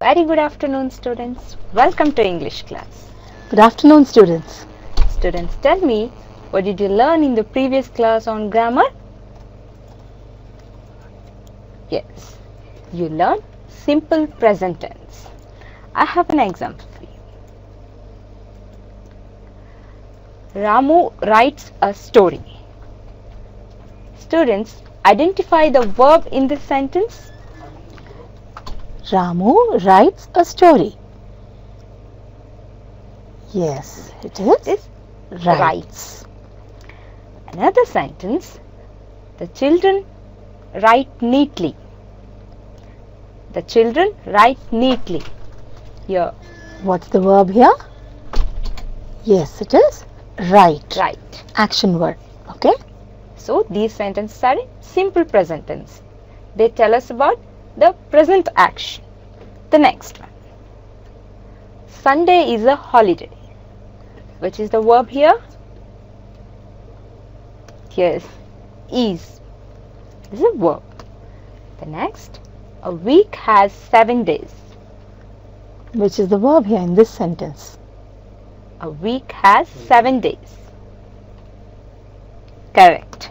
Very good afternoon, students. Welcome to English class. Good afternoon, students. Students, tell me, what did you learn in the previous class on grammar? Yes, you learned simple present tense. I have an example for you. Ramu writes a story. Students, identify the verb in this sentence. Ramu writes a story. Yes, it is writes. Another sentence, the children write neatly. The children write neatly. Here, What's the verb here? Yes, it is write. write. Action word. Okay. So these sentences are in simple present tense. They tell us about the present action. The next one. Sunday is a holiday. Which is the verb here? Yes, is. This is a verb. The next. A week has 7 days. Which is the verb here in this sentence? A week has 7 days. Correct.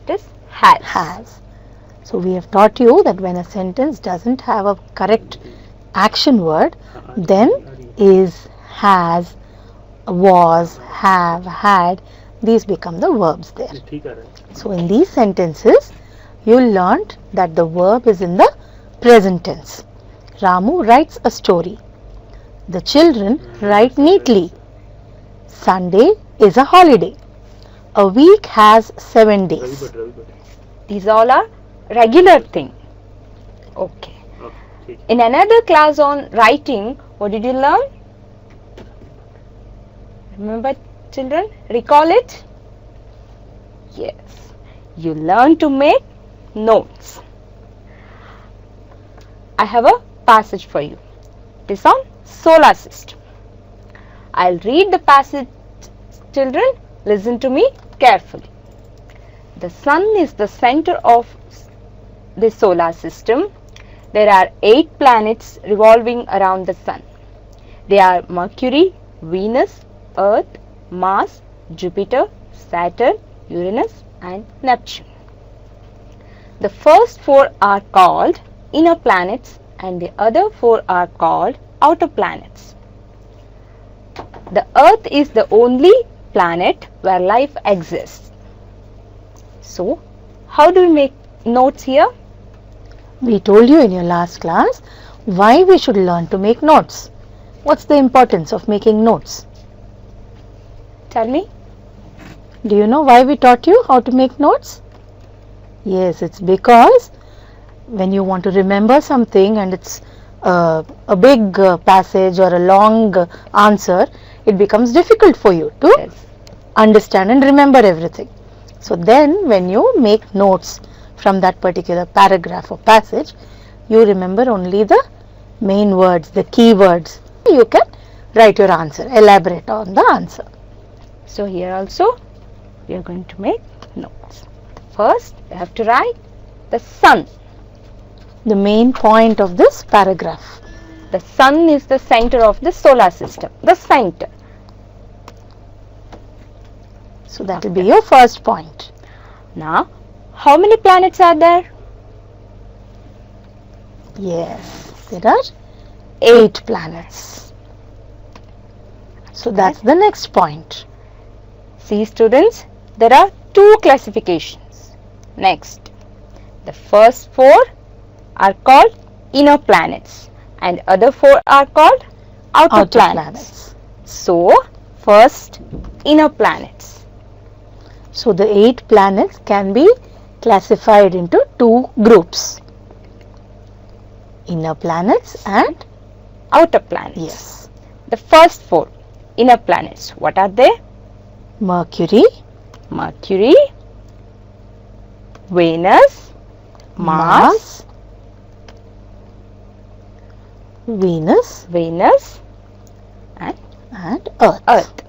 It is has. Has. So we have taught you that when a sentence doesn't have a correct action word, then is, has, was, have, had, these become the verbs there. So in these sentences, you learnt that the verb is in the present tense. Ramu writes a story. The children write neatly. Sunday is a holiday. A week has 7 days. These all are regular thing. Okay. In another class on writing, what did you learn? Remember, children? Recall it? Yes. You learn to make notes. I have a passage for you. It is on solar system. I'll read the passage, children. Listen to me carefully. The sun is the center of the solar system. There are 8 planets revolving around the sun. They are Mercury, Venus, Earth, Mars, Jupiter, Saturn, Uranus and Neptune. The first 4 are called inner planets and the other 4 are called outer planets. The Earth is the only planet where life exists. So, how do we make notes here? We told you in your last class why we should learn to make notes. What's the importance of making notes? Tell me. Do you know why we taught you how to make notes? Yes, it's because when you want to remember something and it's a big passage or a long answer, it becomes difficult for you to Yes. understand and remember everything. So then when you make notes from that particular paragraph or passage, you remember only the main words, the key words. You can write your answer, elaborate on the answer. So here also we are going to make notes. First, we have to write the sun. The main point of this paragraph. The sun is the center of the solar system. The center. So that will be your first point. Now, how many planets are there? Yes, there are 8 planets. So that's the next point. See, students, there are 2 classifications. Next, the first 4 are called inner planets and other 4 are called outer planets. So, first inner planets. So the 8 planets can be classified into 2 groups. Inner planets and Outer planets. yes, The first 4 inner planets, what are they? Mercury, Mercury, Venus, Mars, Venus Venus and and Earth. Earth.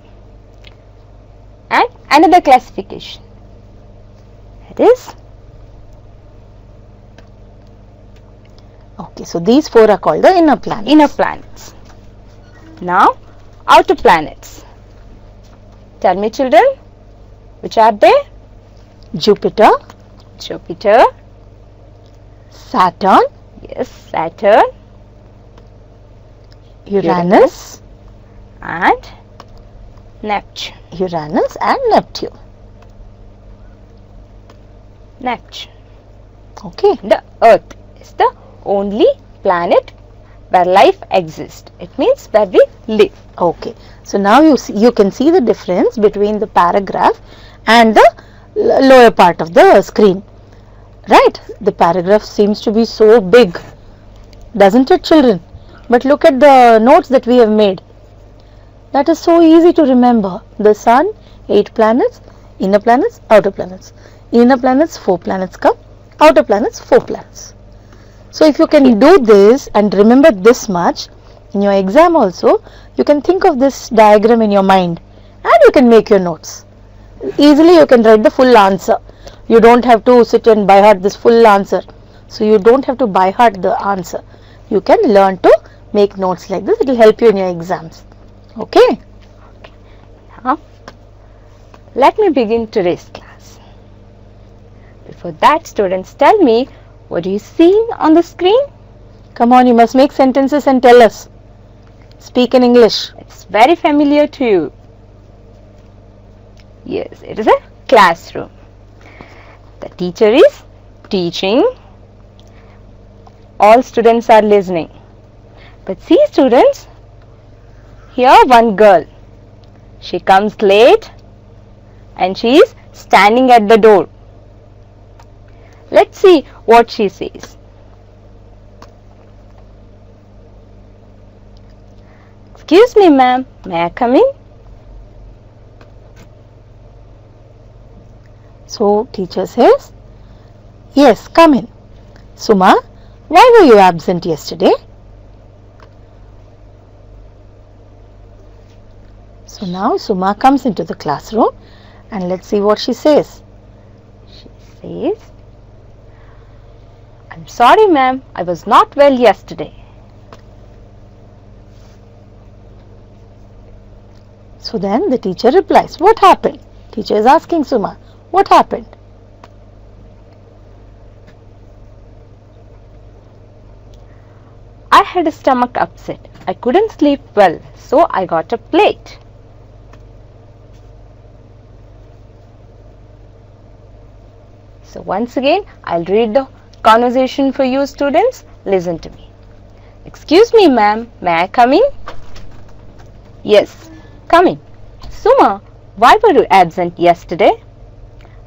And another classification, that is Okay, so these 4 are called the inner planets. Inner planets. Now, outer planets. Tell me, children, which are they? Jupiter, Jupiter, Saturn, yes, Saturn, Uranus, and Neptune. Uranus and Neptune. Neptune. Okay. The Earth is the only planet where life exists. It means where we live. Okay. So now you can see the difference between the paragraph and the lower part of the screen. Right? The paragraph seems to be so big, doesn't it, children? But look at the notes that we have made. That is so easy to remember. The sun, 8 planets, inner planets, outer planets. Inner planets, 4 planets come, outer planets, 4 planets. So if you can do this and remember this much, in your exam also, you can think of this diagram in your mind and you can make your notes. Easily you can write the full answer. You don't have to sit and by heart this full answer. So you don't have to by heart the answer. You can learn to make notes like this. It will help you in your exams. Okay? Now, let me begin today's class. Before that, students, tell me, what do you see on the screen? Come on, you must make sentences and tell us. Speak in English. It's very familiar to you. Yes, it is a classroom. The teacher is teaching. All students are listening. But see, students, here one girl. She comes late and she is standing at the door. Let's see what she says. Excuse me, ma'am, may I come in? So teacher says, yes, come in. Suma, why were you absent yesterday? So now Suma comes into the classroom and let's see what she says. She says, I'm sorry, ma'am, I was not well yesterday. So then the teacher replies, what happened? Teacher is asking Suma, what happened? I had a stomach upset. I couldn't sleep well, so I got a plate. So once again, I'll read the conversation for you, students. Listen to me. Excuse me, ma'am, may I come in? Yes, come in. Suma, why were you absent yesterday?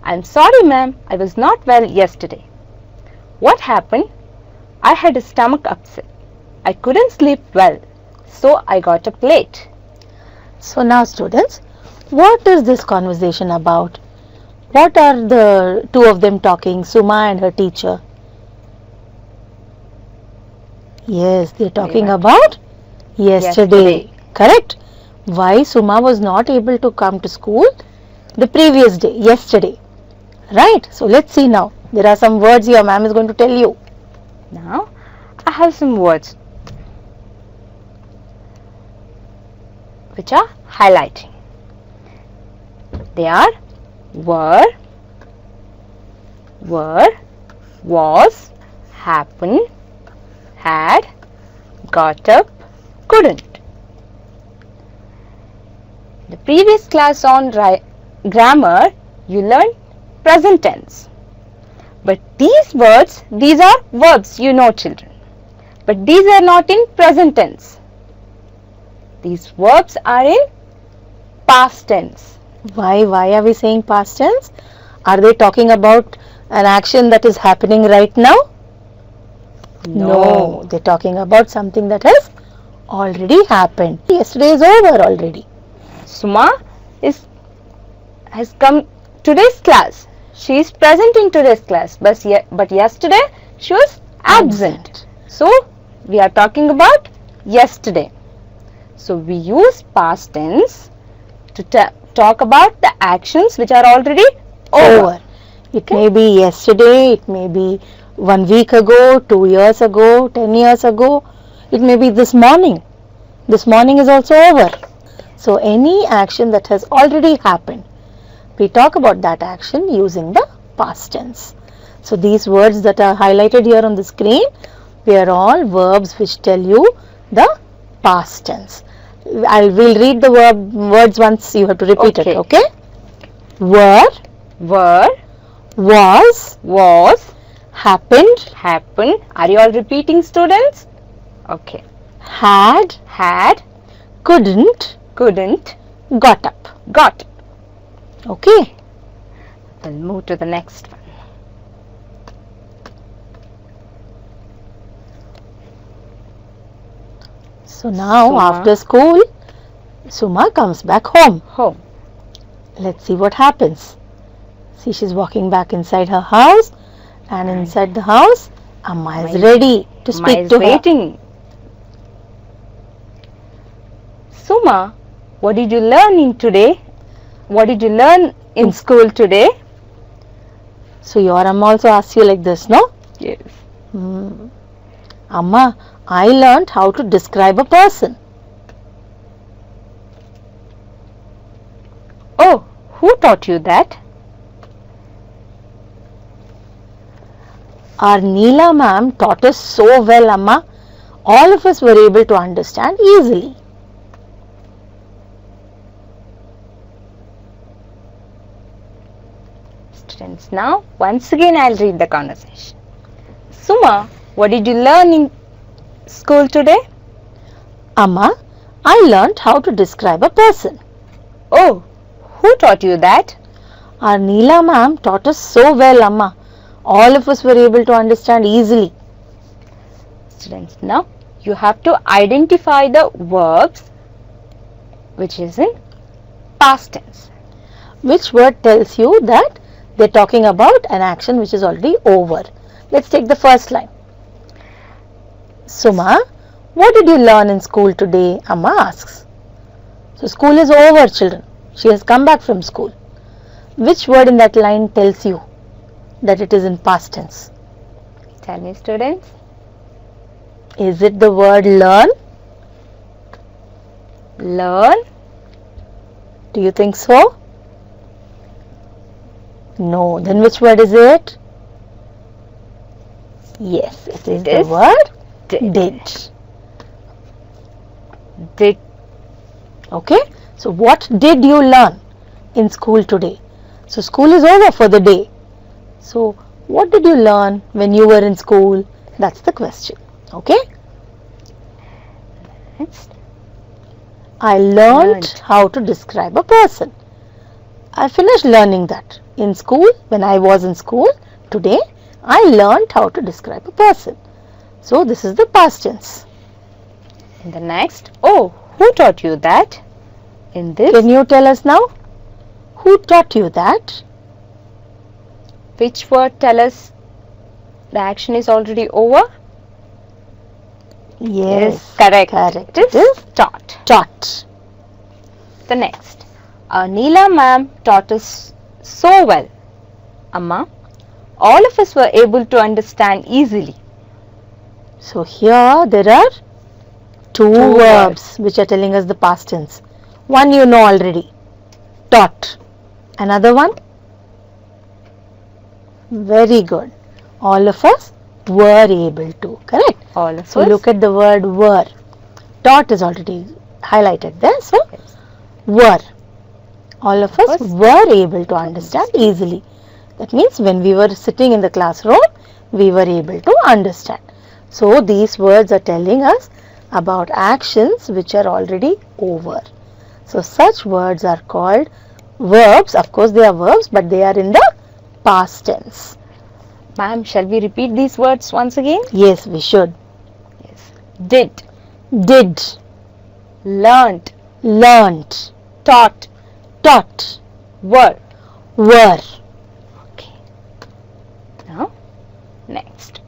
I'm sorry, ma'am, I was not well yesterday. What happened? I had a stomach upset. I couldn't sleep well, so I got a plate. So now students, what is this conversation about? What are the two of them talking, Suma and her teacher? Yes, they're talking about yesterday. Correct? Why Suma was not able to come to school the previous day, yesterday. Right? So let's see now. There are some words your ma'am is going to tell you. Now, I have some words which are highlighting. They are were, was, happened, had, got up, couldn't. The previous class on grammar, you learned present tense. But these words, these are verbs, you know, children. But these are not in present tense. These verbs are in past tense. Why are we saying past tense? Are they talking about an action that is happening right now? No, they're talking about something that has already happened. Yesterday is over already. Suma has come today's class. She is present in today's class, but yesterday she was absent. So we are talking about yesterday. So we use past tense to talk about the actions which are already over. It may be yesterday, it may be 1 week ago, 2 years ago, 10 years ago. It may be this morning. This morning is also over. So any action that has already happened, we talk about that action using the past tense. So these words that are highlighted here on the screen, they are all verbs which tell you the past tense. We'll read the words once, you have to repeat it, okay? Were, was, happened. Are you all repeating, students? Okay. Had, couldn't, got up. got. Okay. We'll move to the next one. So now Suma. after school, Suma comes back home. Home. Let's see what happens. See, she's walking back inside her house, and inside the house, Amma is ready to Amma speak is to her. waiting. Suma, what did you learn in today? What did you learn in school today? So your Amma also asks you like this, no? Yes. Amma, I learned how to describe a person. Oh, who taught you that? Our Neela ma'am taught us so well, Amma. All of us were able to understand easily. Students, now once again I'll read the conversation. Suma, what did you learn in school today? Amma, I learned how to describe a person. Oh, who taught you that? Our Neela ma'am taught us so well, Amma. All of us were able to understand easily. Students, now you have to identify the verbs which is in past tense. Which word tells you that they're talking about an action which is already over? Let's take the first line. Suma, what did you learn in school today? Amma asks. So school is over, children. She has come back from school. Which word in that line tells you that it is in past tense? Tell me, students. Is it the word learn? Learn. Do you think so? No. Then which word is it? Yes, it is the word did. Did. Okay. So what did you learn in school today? So school is over for the day. So what did you learn when you were in school? That's the question. Okay. Next. I learned how to describe a person. I finished learning that in school. When I was in school today, I learned how to describe a person. So this is the past tense. And the next. Oh, who taught you that? In this. Can you tell us now? Who taught you that? Which word tell us the action is already over? Yes, correct. It is taught. Taught. The next. Neela ma'am taught us so well. Amma, all of us were able to understand easily. So here there are two verbs which are telling us the past tense. One you know already, taught. Another one, very good. All of us were able to, correct? All of So us. look at the word were. Taught is already highlighted there. So were. All of us were able to understand easily. That means when we were sitting in the classroom, we were able to understand. So these words are telling us about actions which are already over. So such words are called verbs. Of course they are verbs, but they are in the past tense. Ma'am, shall we repeat these words once again? Yes, we should. Yes. Did. Did. Learned. Learnt. Taught. Taught. Were. Were. Okay. Now, next.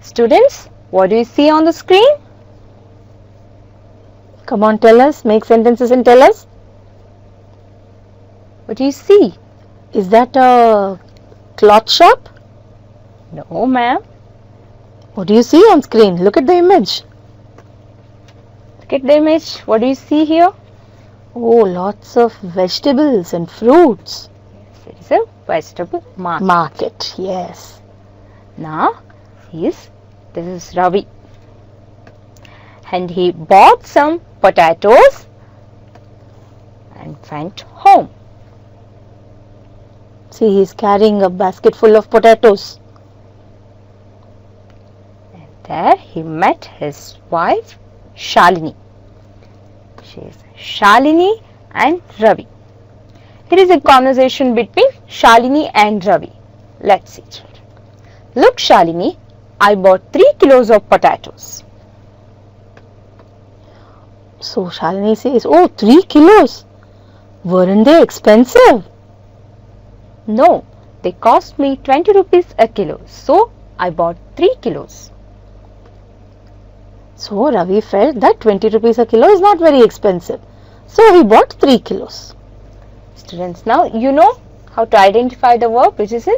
Students, what do you see on the screen? Come on, tell us. Make sentences and tell us. What do you see? Is that a cloth shop? No, ma'am. What do you see on screen? Look at the image. Look at the image. What do you see here? Oh, lots of vegetables and fruits. It is a vegetable market. Market, yes. Now, this is Ravi. And he bought some potatoes and went home. See, he's carrying a basket full of potatoes. And there he met his wife Shalini. She is Shalini and Ravi. Here is a conversation between Shalini and Ravi. Let's see, children. Look, Shalini, I bought 3 kilos of potatoes. So Shalini says, oh, 3 kilos. Weren't they expensive? No, they cost me 20 rupees a kilo. So I bought 3 kilos. So Ravi felt that 20 rupees a kilo is not very expensive. So he bought 3 kilos. Students, now you know how to identify the verb which is in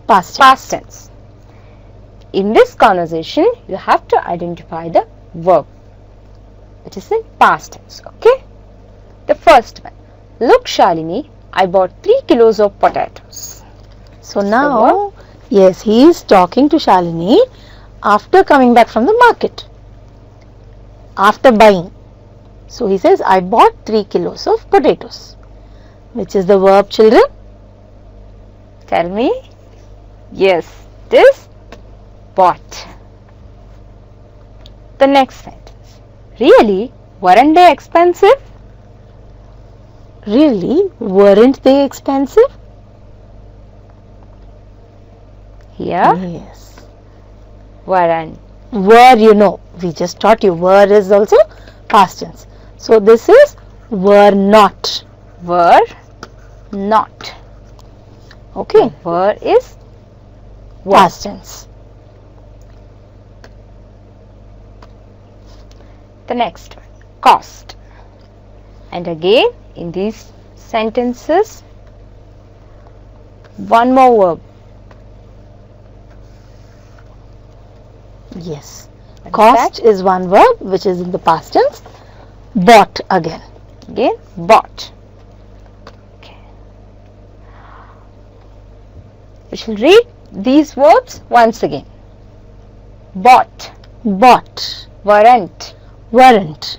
Past tense. past tense. In this conversation, you have to identify the verb which is in past tense. Okay? The first one. Look, Shalini, I bought 3 kilos of potatoes. So now, yes, he is talking to Shalini after coming back from the market. After buying. So he says, I bought 3 kilos of potatoes. Which is the verb, children? Tell me. Yes, this bought. The next sentence. Really? Weren't they expensive? Really? Weren't they expensive? Here, Yes. weren't. Were, you know, we just taught you. Were is also past tense. So this is were not. Were not. Okay. Were is Past tense. the next one. Cost. And again, in these sentences, one more verb. Yes. What is Cost is one verb which is in the past tense. Bought again. Again, bought. Okay. We shall read these verbs once again. Bought, Bought. weren't, Weren't.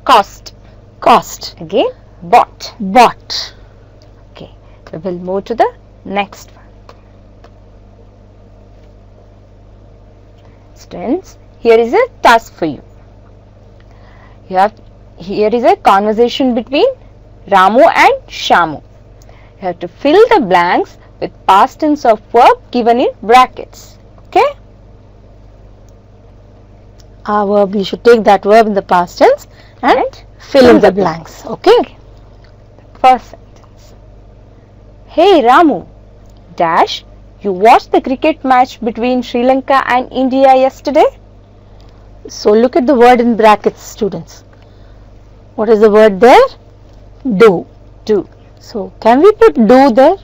cost. Cost. Again, bought. Bought. Okay, we will move to the next one. Students, here is a task for you. Here is a conversation between Ramu and Shamu. You have to fill the blanks with past tense of verb given in brackets. Okay? Our verb, you should take that verb in the past tense and fill in the blanks. Okay? First sentence. Hey Ramu, dash, you watched the cricket match between Sri Lanka and India yesterday? So look at the word in brackets, students. What is the word there? Do. Do. So can we put do there?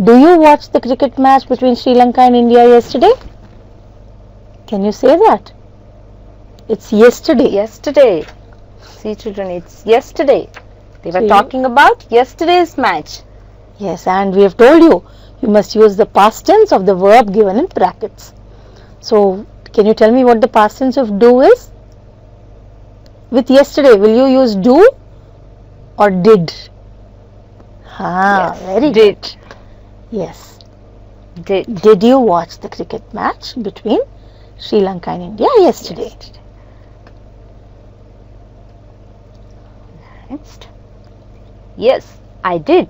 Do you watch the cricket match between Sri Lanka and India yesterday? Can you say that? It's yesterday. Yesterday. See children, it's yesterday. They were See? talking about yesterday's match. Yes, and we have told you, you must use the past tense of the verb given in brackets. So, can you tell me what the past tense of do is? With yesterday, will you use do or did? Yes, Very did. good. Yes. Did. Did you watch the cricket match between Sri Lanka and India yesterday? Next. Yes, I did.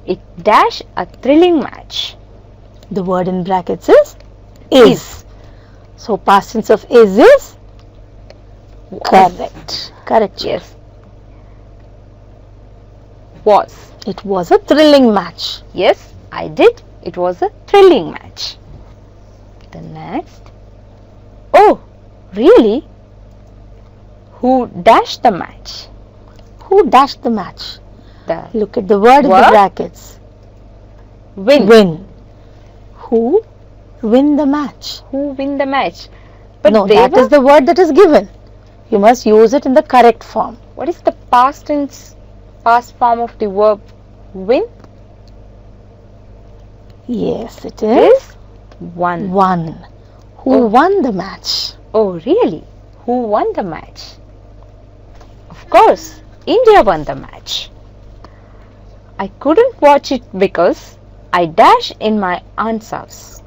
It dash a thrilling match. The word in brackets is. So, past tense of is correct. Correct. Yes. Was. It was a thrilling match. Yes, I did. It was a thrilling match. The next. Oh, really? Who dashed the match? Who dashed the match? The Look at the word in the Verb? brackets. win. Win. who win the match. Who win the match? But No, they that were, is the word that is given. You must use it in the correct form. what is the past tense, past form of the verb win? Yes, it is Is won. won. Who Oh. won the match? Oh, really? Who won the match? Of course, India won the match. I couldn't watch it because I dash in my aunt's house.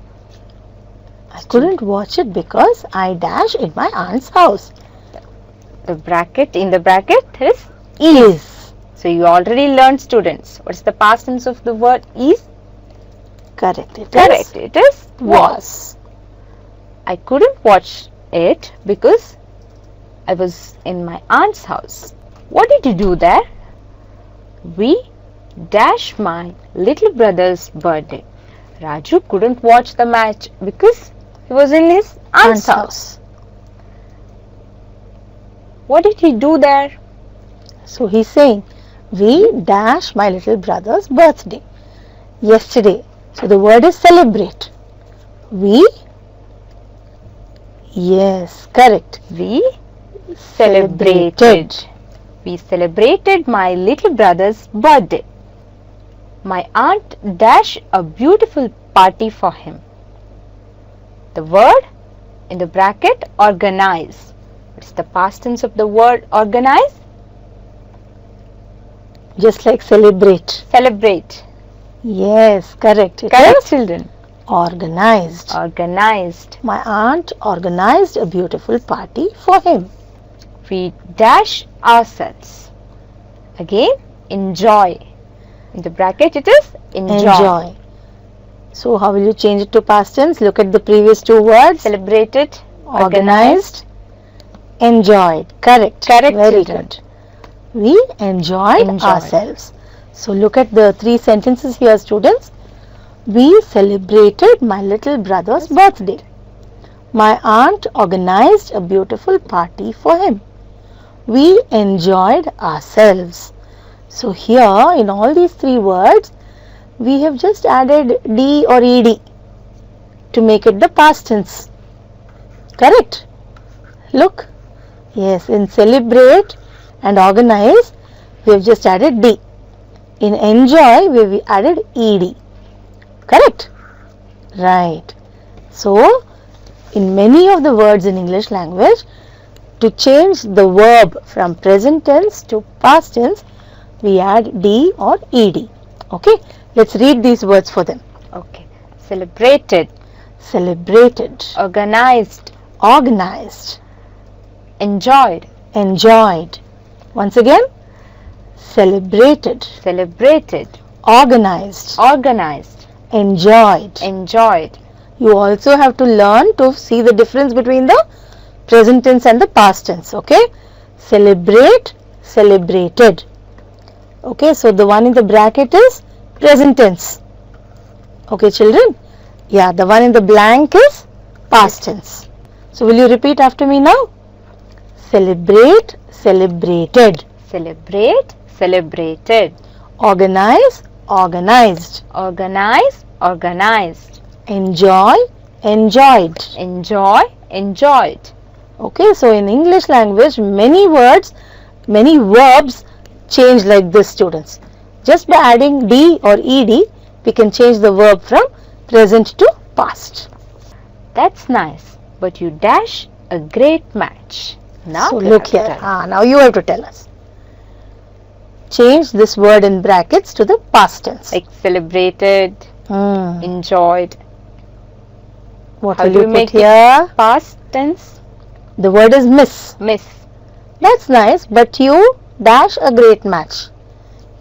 I couldn't watch it because I dash in my aunt's house. The bracket, in the bracket is Is. so you already learned, students. What's the past tense of the word is? Correct. It is Correct. It is was. I couldn't watch it because I was in my aunt's house. What did you do there? We dashed my little brother's birthday. Raju couldn't watch the match because he was in his aunt's house. What did he do there? So he's saying, we dash my little brother's birthday yesterday. So the word is celebrate. We, yes, correct. We celebrated. We celebrated my little brother's birthday. My aunt dashed a beautiful party for him. The word in the bracket organize. What's the past tense of the word organize? Just like celebrate. Celebrate. Yes, correct. It Correct, is children. organized. Organized. My aunt organized a beautiful party for him. We dash ourselves. Again, enjoy. In the bracket it is enjoy. So how will you change it to past tense? Look at the previous two words. Celebrated. Organized, enjoyed. Correct. Correct, Very children. good. We enjoyed ourselves. So look at the three sentences here, students. We celebrated my little brother's birthday. My aunt organized a beautiful party for him. We enjoyed ourselves. So here in all these three words, we have just added D or ED to make it the past tense. Correct? Look. Yes, in celebrate and organize, we have just added D. In enjoy, we have added ED. Correct? Right. So, in many of the words in English language, to change the verb from present tense to past tense, we add D or ED. Okay? Let's read these words for them. Okay. Celebrated. Celebrated, Organized. organized, Enjoyed. enjoyed. Once again, celebrated, Celebrated. organized, Organized. enjoyed. Enjoyed. You also have to learn to see the difference between the present tense and the past tense. Okay? Celebrate, celebrated. Okay, so the one in the bracket is present tense. Okay, children? Yeah, the one in the blank is past tense. So will you repeat after me now? Celebrate, celebrated. Celebrate. Celebrated. Organize, organized. Organize. Organized. Enjoy, enjoyed. Enjoy. Enjoyed. Okay, so in English language, many words, many verbs change like this, students. Just by adding D or ED, we can change the verb from present to past. That's nice. But you dash a great match. Now So you look have to here. tell. Now you have to tell us. Change this word in brackets to the past tense. Like celebrated, Hmm. enjoyed. What How will do you you put make it? here? Past tense. The word is miss. Miss. That's nice, but you dash a great match.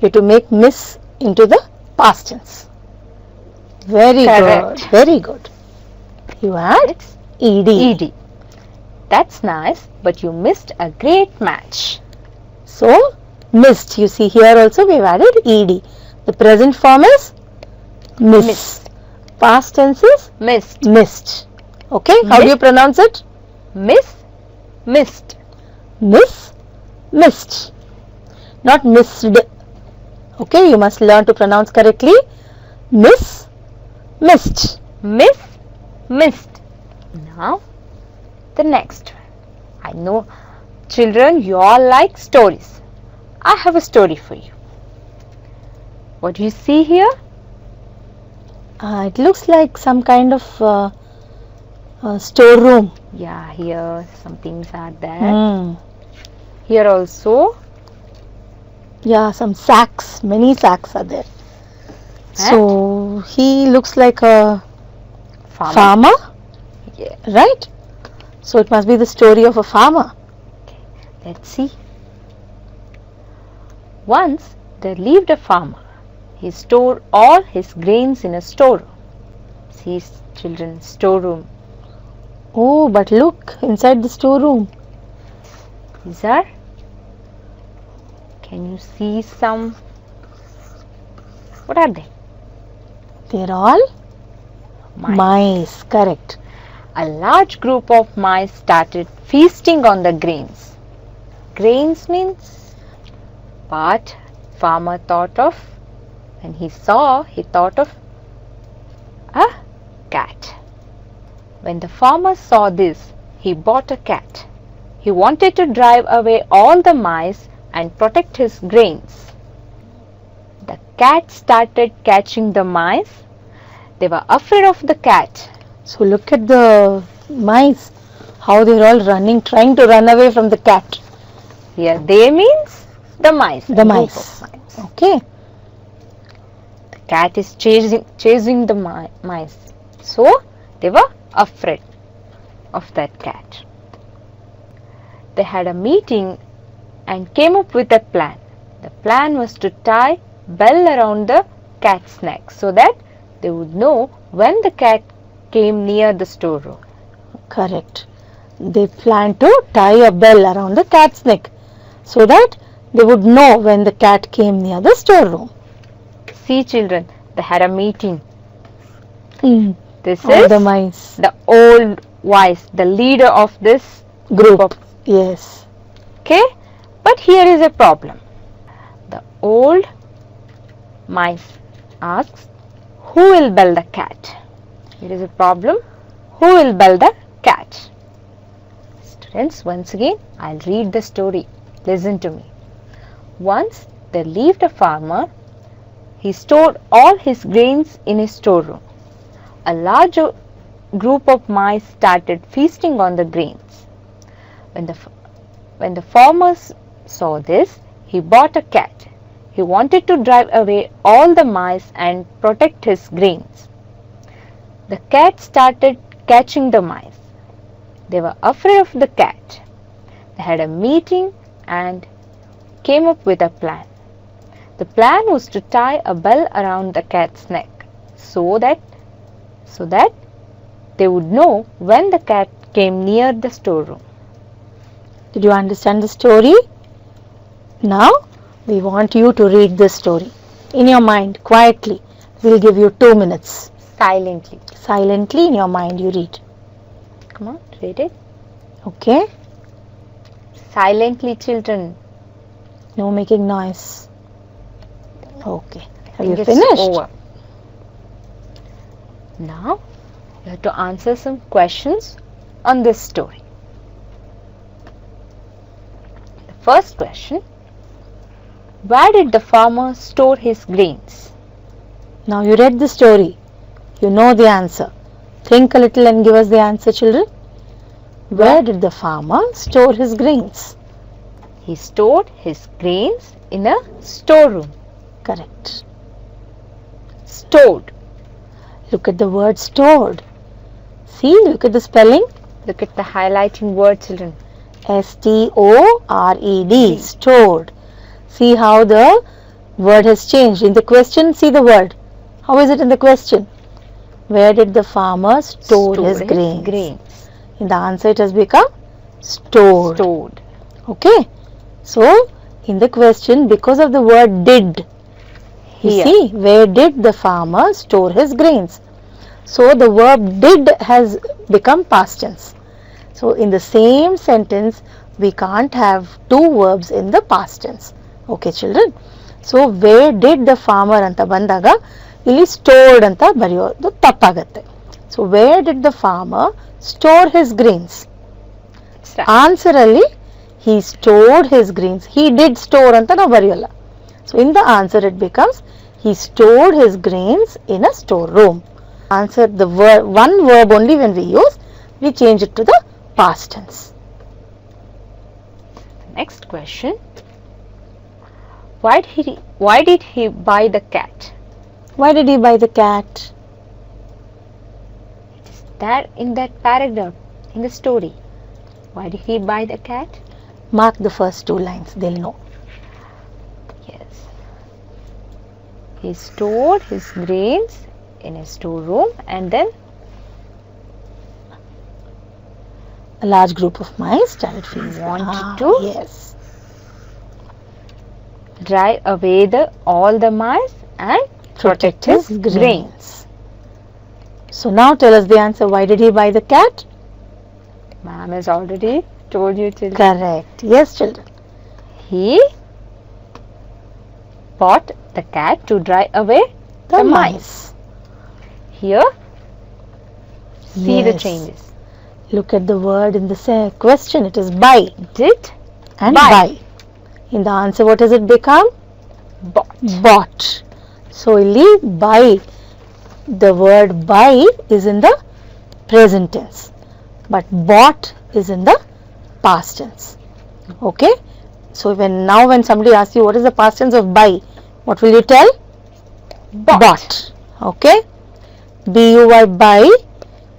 You have to make miss into the past tense. Very Correct. good. Very good. You add It's ED. ED. That's nice, but you missed a great match. So, missed. You see here also we have added ED. The present form is miss. Miss. Past tense is Missed. missed. Okay, how do you Missed. pronounce it? Miss. Missed. Miss, missed. Not missed. Okay, you must learn to pronounce correctly. Miss, missed. Miss, missed. Now, the next one. I know, children, you all like stories. I have a story for you. What do you see here? It looks like some kind of storeroom. Yeah, here some things are there. Here also. Yeah, some sacks, many sacks are there. So he looks like a farmer, Yeah. right? So it must be the story of a farmer. Let's see. Once there lived a farmer. He stored all his grains in a storeroom. See, children, storeroom. Oh, but look inside the storeroom. These are. Can you see some? What are they? They're all mice. Correct. A large group of mice started feasting on the grains. Grains means what farmer thought of when he thought of a cat. When the farmer saw this, he bought a cat. He wanted to drive away all the mice and protect his grains. The cat started catching the mice. They were afraid of the cat. So look at the mice, how they're all running, trying to run away from the cat. Here they means the mice. The mice. Okay. The cat is chasing the mice. So they were afraid of that cat. They had a meeting and came up with a plan. The plan was to tie bell around the cat's neck so that they would know when the cat came near the storeroom. Correct. They planned to tie a bell around the cat's neck so that they would know when the cat came near the storeroom. See, children, they had a meeting. This All is the mice. the old wise, the leader of this Group. Yes. Okay, but here is a problem. The old mice asks, who will bell the cat? Here is a problem. Who will bell the cat? Students, once again, I'll read the story. Listen to me. Once there lived a farmer. He stored all his grains in his storeroom. A large group of mice started feasting on the grains. When the farmer saw this, he bought a cat. He wanted to drive away all the mice and protect his grains. The cat started catching the mice. They were afraid of the cat. They had a meeting and came up with a plan. The plan was to tie a bell around the cat's neck so that they would know when the cat came near the storeroom. Did you understand the story? Now we want you to read this story in your mind quietly. We'll give you 2 minutes. Silently. Silently in your mind you read. Come on, read it. Okay? Silently, children. No making noise. Okay. Have you It's finished? over. Now you have to answer some questions on this story. The first question: where did the farmer store his grains? Now you read the story. You know the answer. Think a little and give us the answer, children. Where did the farmer store his grains? He stored his grains in a storeroom. Correct. Stored. Look at the word stored. See, look at the spelling. Look at the highlighting word, children. S-T-O-R-E-D. Stored. See how the word has changed. In the question, see the word. How is it in the question? Where did the farmer store his grains? In the answer, it has become stored. Stored. Okay. So, in the question, because of the word did, you Here. see, where did the farmer store his grains? So, the verb did has become past tense. So, in the same sentence, we can't have two verbs in the past tense. Okay, children? So, where did the farmer anta bandaga, ಇಲ್ಲಿ stored ಅಂತ ಬರೆಯೋದು ತಪ್ಪಾಗತ್ತೆ. So where did the farmer store his grains? Start. Answer ಅಲ್ಲಿ he stored his grains. He did store ಅಂತ ನಾವು ಬರೆಯೋಲ್ಲ. So in the answer it becomes he stored his grains in a storeroom. Answer the one verb only when we use, we change it to the past tense. Next question. Why did he buy the cat? Why did he buy the cat? It is there in that paragraph in the story. Why did he buy the cat? Mark the first two lines, they'll know. Yes. He stored his grains in a storeroom and then A large group of mice started feeding. Wanted to? Yes. drive away all the mice and protect his grains. So now tell us the answer. Why did he buy the cat? Ma'am has already told you children. Correct. Yes, children. He bought the cat to drive away The mice. mice. Here, see the Yes. changes. Look at the word in the question. It is buy Did, and Buy. buy. In the answer, what does it become? bought. Bought. So ಇಲ್ಲಿ buy, the word buy is in the present tense, but bought is in the past tense. Okay. So when somebody asks you what is the past tense of buy, what will you tell? Bought. Okay. B-U-Y, buy.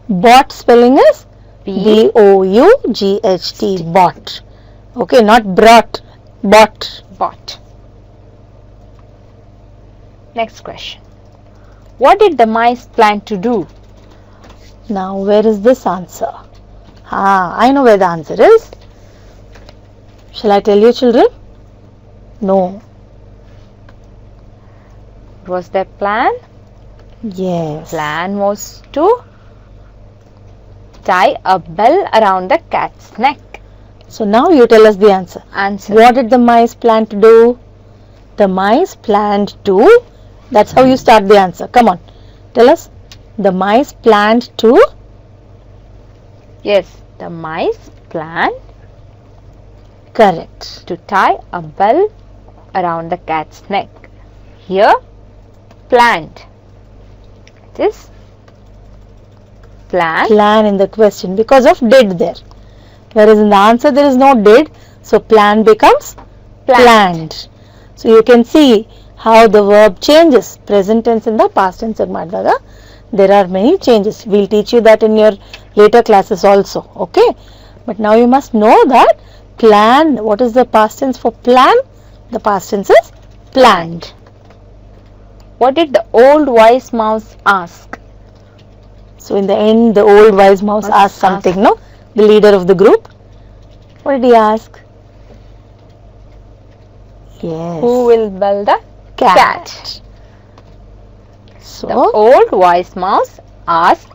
Bought spelling is B-O-U-G-H-T, bought. Okay, not brought, bought. Bought. Next question. What did the mice plan to do? Now, where is this answer? I know where the answer is. Shall I tell you, children? No. What was their plan? Yes. Plan was to tie a bell around the cat's neck. So now you tell us the answer. Answer. What did the mice plan to do? The mice planned to. That's how you start the answer. Come on. Tell us. The mice planned to. Yes, the mice planned Correct. to tie a bell around the cat's neck. Here, planned. It is plan. Plan in the question because of did there. Whereas in the answer there is no did. So plan becomes planned. So you can see how the verb changes. Present tense in the past tense ಮಾಡಿದಾಗ there are many changes. We'll teach you that in your later classes also. Okay. But now you must know that plan. What is the past tense for plan? The past tense is planned. What did the old wise mouse ask? So in the end the old wise mouse asked something, no? The leader of the group. What did he ask? Yes. Who will build the cat? So The old wise mouse asked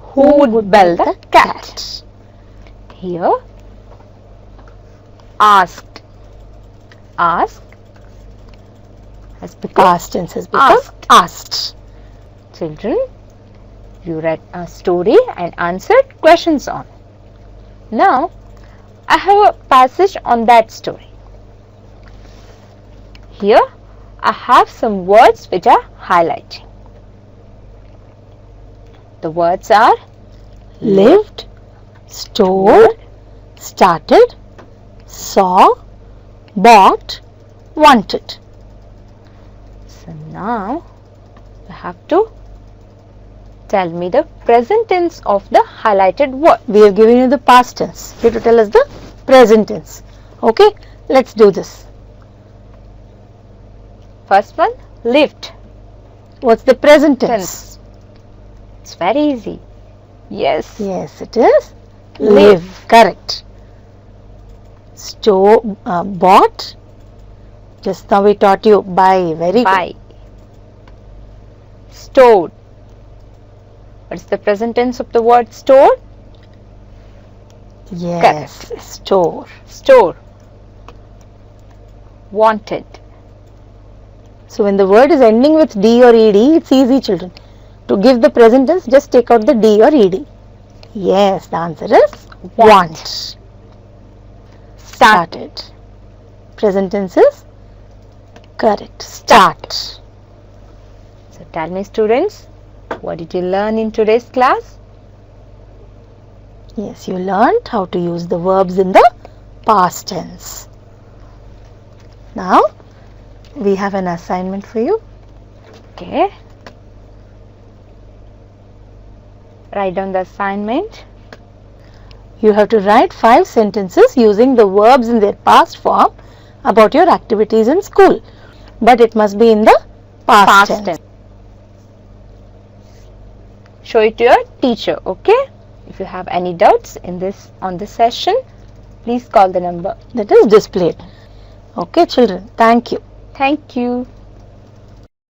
who would build the cat. Here, asked. Asked has become past tense has become asked. children. You read a story and answered questions on. Now, I have a passage on that story. Here, I have some words which are highlighting. The words are Lived, stored, started, saw, bought, wanted. So now, you have to tell me the present tense of the highlighted word. We have given you the past tense. You have to tell us the present tense. Okay, let's do this. First one, lived. What's the present tense? Tense. It's very easy. Yes. Yes, it is. Live. Live. Correct. Store, bought. Just now we taught you buy. Very Buy. Stored. What is the present tense of the word stored? good. Yes. Store. Store. Wanted. So when the word is ending with D or ED, it's easy, children, to to give the present tense, just take out the D or ED. Yes, the answer is want. Started. Present tense is correct. Start. So tell me, students, what did you learn in today's class? Yes, you learned how to use the verbs in the past tense. Now, we have an assignment for you. Okay. Write down the assignment. You have to write 5 sentences using the verbs in their past form about your activities in school. But it must be in the past tense. Show it to your teacher, okay? If you have any doubts on this session, please call the number that is displayed. Okay, children. Thank you. Thank you.